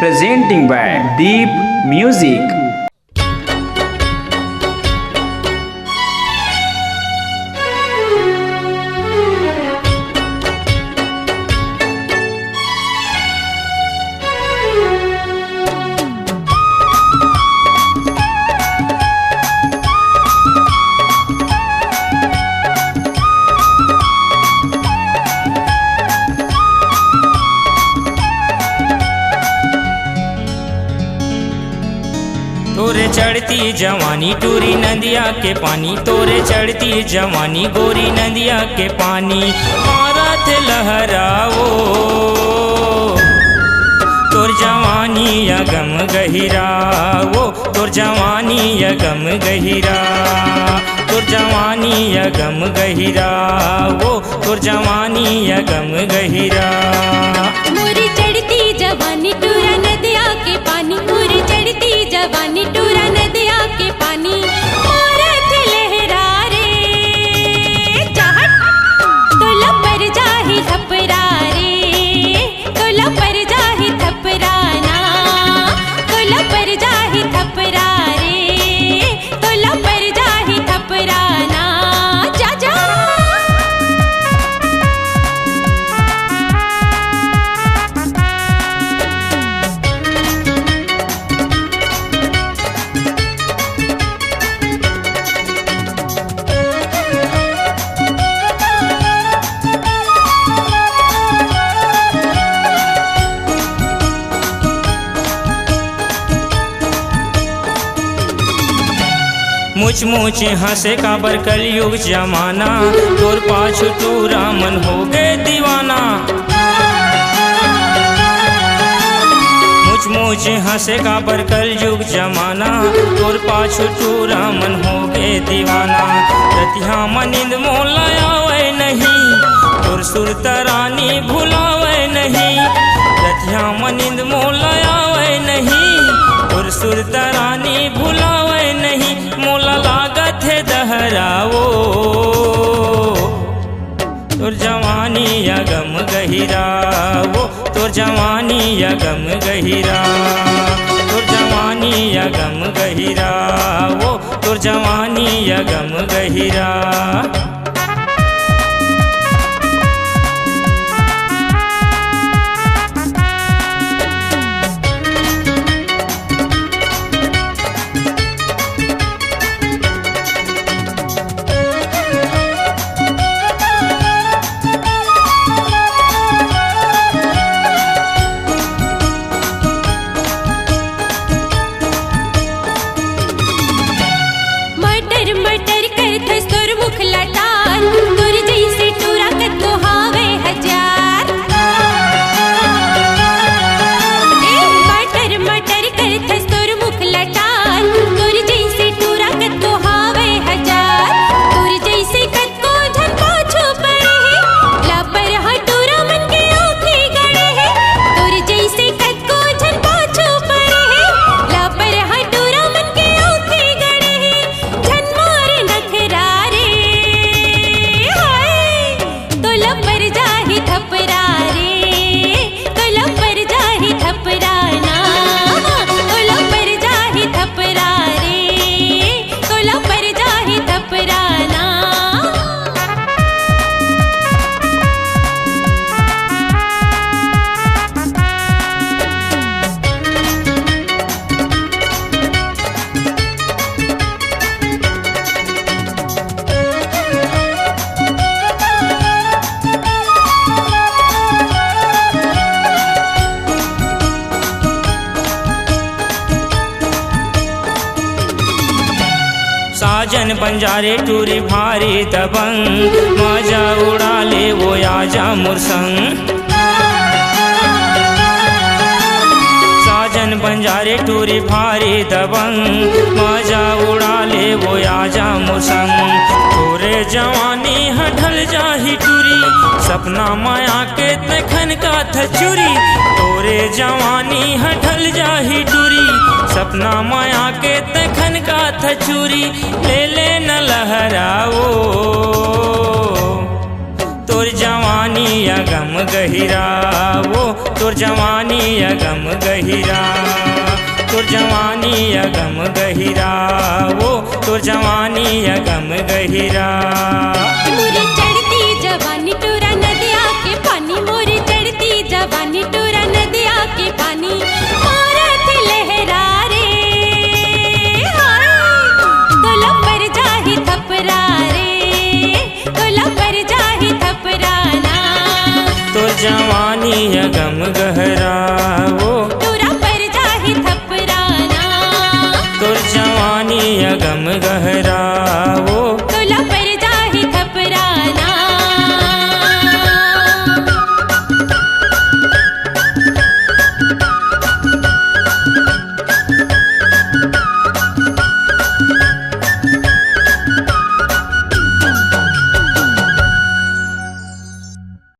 presenting by Deep Music. तोरे चढ़ती जवानी टूरी नदिया के पानी, तोरे चढ़ती जवानी गोरी नदिया के पानी, मारत लहराओ तोर जवानी अगम गहिराओ, तोर जवानी अगम गहिरा, तोर जवानी अगम गहिराओ, तोर जवानी अगम गहिरा। मोरी चढ़ती जवानी टूरा नदिया के पानी, मोरी चढ़ती जवानी टूरा नदिया के पानी, मारत लहरा रे चाहत तोला पर जाही थपरा रे, तोला पर जाही थपराना, तोला पर जाही थपरा रे, तोला पर जाही थपराना जा जा। मुच मुच हंसे काबर कलयुग जमाना, तोर पाछू टूरा मन हो गए दीवाना। मुच मुच हंसे काबर कलयुग जमाना, तोर पाछू टूरा मन हो गए दीवाना। रतिहा मनिंद मोला आवे नहीं, तोर सुर तरानी भुलावे नहीं, रतिहा मनिंद मोला आवे नहीं, तोर सुर तरानी भुलावे नहीं, मोला लागत है दहराओ तोर जवानी अगम गहिराओ, तोर जवानी अगम गहिरा, तोर जवानी अगम गहिराओ, तोर जवानी अगम गहिरा। मटर करथस तोर मुख लटार, तोर जैसे टूरा कतो हावे हजार। मटर करथस तोर मुख लटार, तोर जैसे टूरा कतो हावे हजार। तोर जैसे कतो झन पाछू पड़े है, लापर हटूरा मन के ओखी गड़े है। तोर जैसे कतो झन पाछू पड़े है, लापर हटूरा मन के ओखी गड़े है। झन मारे नखरा रे हाय, तोला पर जाही थपरा रे, तोला पर जाही थपराना, तोला पर जाही थपरा रे, तोला पर जाही थपराना। साजन बंजारे टूरी भारी दबंग, मजा उड़ा ले वो आजा मुरसंग। साजन बंजारे टूरी भारी दबंग, मजा उड़ा ले वो आजा मुरसंग। तोरे जवानी हटल जाही टूरी, सपना माया के तखन का थचुरी। तोरे जवानी हटल जाही टूरी, सपना माया के तखन का थचुरी। ले ले न लहराओ तोर जवानी अगम गहिरा वो तोर जवानी अगम गहिरा तोर जवानी अगम गहिरा वो तोर जवानी अगम गहिरा मोरी चढ़ती जवानी टूरा नदिया के पानी मोरी चढ़ती जवानी टूरा नदिया के पानी मारत लहरा रे तोला पर जाही थपरा रे तोला पर जाही थपराना तोर जवानी अगम गहरा वो टूरा पर जाही थपराना तोर जवानी अगम गहरा